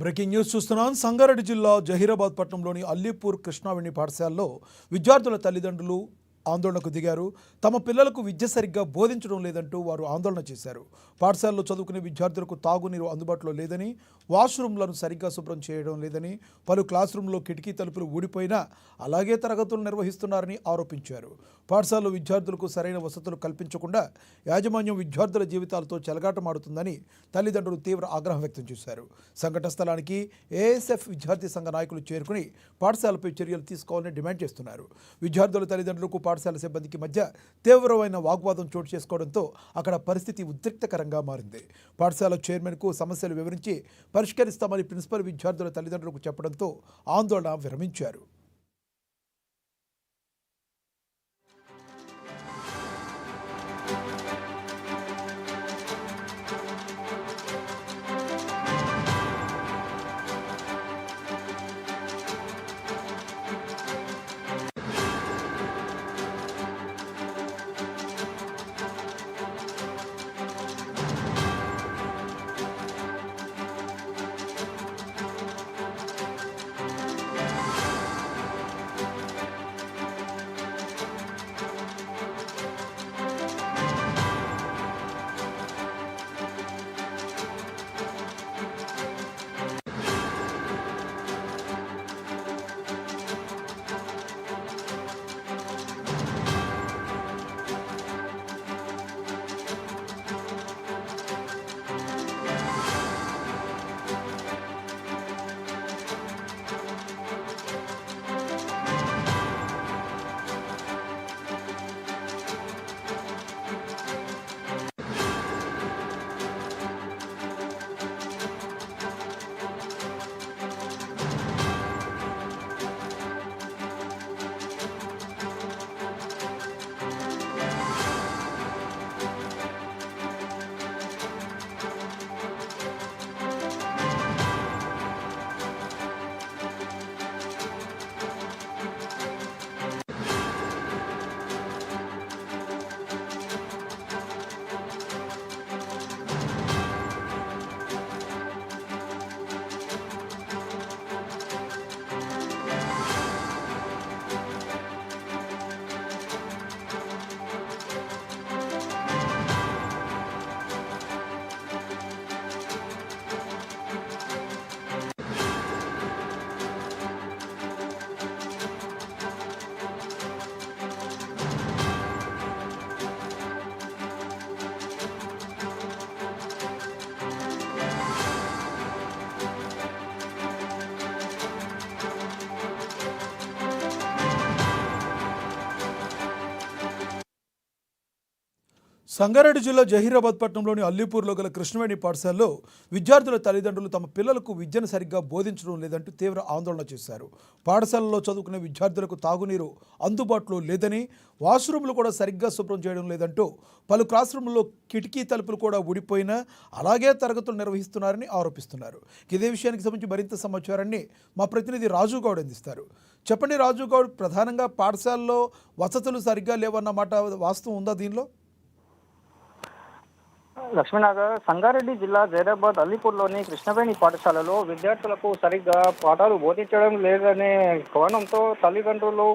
Breaking news చూస్తున్నాం. సంగారెడ్డి జిల్లా జహీరాబాద్ పట్టణంలోని అల్లీపూర్ కృష్ణావేణి పాఠశాలలో విద్యార్థుల తల్లిదండ్రులు ఆందోళనకు దిగారు. తమ పిల్లలకు విద్య సరిగ్గా బోధించడం లేదంటూ వారు ఆందోళన చేశారు. పాఠశాలలో చదువుకునే విద్యార్థులకు తాగునీరు అందుబాటులో లేదని, వాష్రూమ్లను సరిగ్గా శుభ్రం చేయడం లేదని, పలు క్లాస్ రూమ్లో కిటికీ తలుపులు ఊడిపోయినా అలాగే తరగతులు నిర్వహిస్తున్నారని ఆరోపించారు. పాఠశాలలో విద్యార్థులకు సరైన వసతులు కల్పించకుండా యాజమాన్యం విద్యార్థుల జీవితాలతో చెలగాటమాడుతుందని తల్లిదండ్రులు తీవ్ర ఆగ్రహం వ్యక్తం చేశారు. సంఘటన స్థలానికి ఏఎస్ఎఫ్ విద్యార్థి సంఘ నాయకులు చేరుకుని పాఠశాలపై చర్యలు తీసుకోవాలని డిమాండ్ చేస్తున్నారు. విద్యార్థుల తల్లిదండ్రులకు పాఠశాల సిబ్బందికి మధ్య తీవ్రమైన వాగ్వాదం చోటు చేసుకోవడంతో అక్కడ పరిస్థితి ఉద్రిక్తకరంగా మారింది. పాఠశాల చైర్మన్కు సమస్యలు వివరించి పరిష్కరిస్తామని ప్రిన్సిపల్ విద్యార్థుల తల్లిదండ్రులకు చెప్పడంతో ఆందోళన విరమించారు. సంగారెడ్డి జిల్లా జహీరాబాద్ పట్టణంలోని అల్లీపూర్లో గల కృష్ణవేణి పాఠశాలలో విద్యార్థుల తల్లిదండ్రులు తమ పిల్లలకు విద్యను సరిగ్గా బోధించడం లేదంటూ తీవ్ర ఆందోళన చేశారు. పాఠశాలలో చదువుకునే విద్యార్థులకు తాగునీరు అందుబాటులో లేదని, వాష్రూమ్లు కూడా సరిగ్గా శుభ్రం చేయడం లేదంటూ, పలు క్లాస్ రూమ్లో కిటికీ తలుపులు కూడా ఊడిపోయినా అలాగే తరగతులు నిర్వహిస్తున్నారని ఆరోపిస్తున్నారు. ఇదే విషయానికి సంబంధించి మరింత సమాచారాన్ని మా ప్రతినిధి రాజు గౌడ్ అందిస్తారు. చెప్పండి రాజు గౌడ్, ప్రధానంగా పాఠశాలలో వసతులు సరిగ్గా లేవన్నమాట వాస్తవం ఉందా దీనిలో? లక్ష్మీనగర్ సంగారెడ్డి జిల్లా జైరాబాద్ అల్లీపూర్లోని కృష్ణవేణి పాఠశాలలో విద్యార్థులకు సరిగ్గా పాఠాలు బోధించడం లేదనే కోణంతో తల్లిదండ్రులు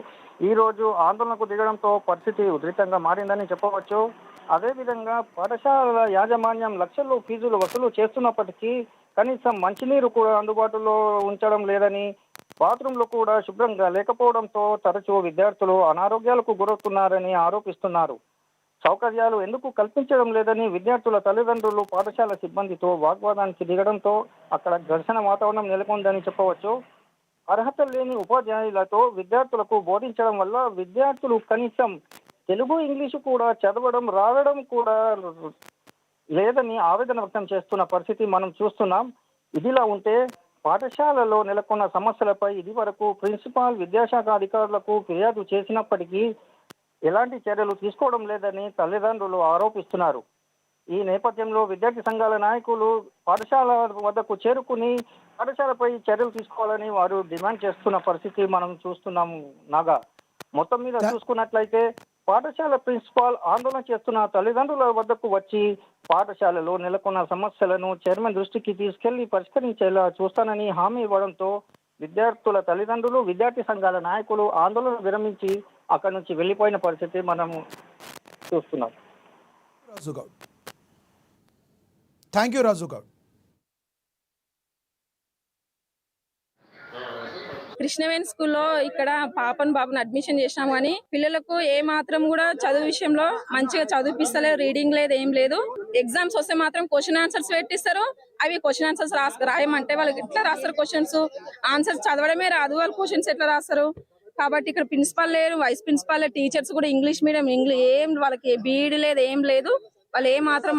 ఈ రోజు ఆందోళనకు దిగడంతో పరిస్థితి ఉధృతంగా మారిందని చెప్పవచ్చు. అదేవిధంగా పాఠశాలల యాజమాన్యం లక్షల్లో ఫీజులు వసూలు చేస్తున్నప్పటికీ కనీసం మంచినీరు కూడా అందుబాటులో ఉంచడం లేదని, బాత్రూంలు కూడా శుభ్రంగా లేకపోవడంతో తరచూ విద్యార్థులు అనారోగ్యాలకు గురవుతున్నారని ఆరోపిస్తున్నారు. సౌకర్యాలు ఎందుకు కల్పించడం లేదని విద్యార్థుల తల్లిదండ్రులు పాఠశాల సిబ్బందితో వాగ్వాదానికి దిగడంతో అక్కడ ఘర్షణ వాతావరణం నెలకొందని చెప్పవచ్చు. అర్హత లేని ఉపాధ్యాయులతో విద్యార్థులకు బోధించడం వల్ల విద్యార్థులు కనీసం తెలుగు, ఇంగ్లీషు కూడా చదవడం రావడం కూడా లేదని ఆవేదన వ్యక్తం చేస్తున్న పరిస్థితి మనం చూస్తున్నాం. ఇదిలా ఉంటే పాఠశాలలో నెలకొన్న సమస్యలపై ఇదివరకు ప్రిన్సిపాల్, విద్యాశాఖ అధికారులకు ఫిర్యాదు చేసినప్పటికీ ఎలాంటి చర్యలు తీసుకోవడం లేదని తల్లిదండ్రులు ఆరోపిస్తున్నారు. ఈ నేపథ్యంలో విద్యార్థి సంఘాల నాయకులు పాఠశాల వద్దకు చేరుకుని పాఠశాలపై చర్యలు తీసుకోవాలని వారు డిమాండ్ చేస్తున్న పరిస్థితి మనం చూస్తున్నాం. నాగా మొత్తం మీద చూసుకున్నట్లయితే పాఠశాల ప్రిన్సిపాల్ ఆందోళన చేస్తున్న తల్లిదండ్రుల వద్దకు వచ్చి పాఠశాలలో నెలకొన్న సమస్యలను చైర్మన్ దృష్టికి తీసుకెళ్లి పరిష్కరించేలా చూస్తానని హామీ ఇవ్వడంతో విద్యార్థుల తల్లిదండ్రులు విద్యార్థి సంఘాల నాయకులు ఆందోళన విరమించి అక్కడి నుంచి వెళ్ళిపోయిన పరిస్థితి మనము చూస్తున్నాం. రాజు గౌడ్, థ్యాంక్ యూ రాజు గౌడ్. కృష్ణవేణి స్కూల్లో ఇక్కడ పాపను బాబుని అడ్మిషన్ చేసినాం కానీ పిల్లలకు ఏ మాత్రం కూడా చదువు విషయంలో మంచిగా చదివిపిస్తలేదు. రీడింగ్ లేదు, ఏం లేదు. ఎగ్జామ్స్ వస్తే మాత్రం క్వశ్చన్ ఆన్సర్స్ పెట్టిస్తారు. అవి క్వశ్చన్ ఆన్సర్స్ రాయమంటే వాళ్ళకి ఎట్లా రాస్తారు? క్వశ్చన్స్ ఆన్సర్స్ చదవడమే రాదు, వాళ్ళు క్వశ్చన్స్ ఎట్లా రాస్తారు? కాబట్టి ఇక్కడ ప్రిన్సిపల్ లేరు, వైస్ ప్రిన్సిపల్, టీచర్స్ కూడా ఇంగ్లీష్ మీడియం, ఏం వాళ్ళకి బీఈడి లేదు, ఏం లేదు. వాళ్ళు ఏ మాత్రం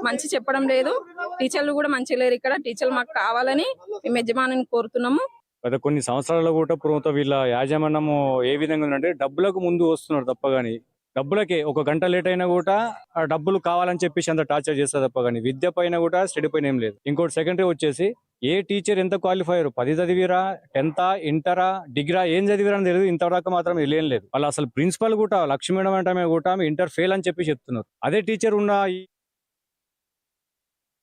మంచి చెప్పడం లేదు. టీచర్లు కూడా మంచిగా లేరు. ఇక్కడ టీచర్లు మాకు కావాలని మేము యజమానిని కోరుతున్నాము. గత కొన్ని సంవత్సరాల కూడా ప్రభుత్వం వీళ్ళ యాజమాన్యము ఏ విధంగా ఉందంటే డబ్బులకు ముందు వస్తున్నారు తప్ప కానీ డబ్బులకే ఒక గంట లేట్ అయినా కూడా ఆ డబ్బులు కావాలని చెప్పేసి అంత టార్చర్ చేస్తారు తప్ప కానీ విద్య పైన కూడా స్టడీ పైన ఏం లేదు. ఇంకోటి సెకండరీ వచ్చేసి ఏ టీచర్ ఎంత క్వాలిఫైర్ 10 చదివిరా, 10th, ఇంటరా, డిగ్రా ఏం చదివిరా అని తెలియదు. ఇంతవరకు మాత్రం లేని లేదు. వాళ్ళు అసలు ప్రిన్సిపల్ కూడా లక్ష్మీ మేడం అంటే కూడా ఇంటర్ ఫెయిల్ అని చెప్పి చెప్తున్నారు. అదే టీచర్ ఉన్న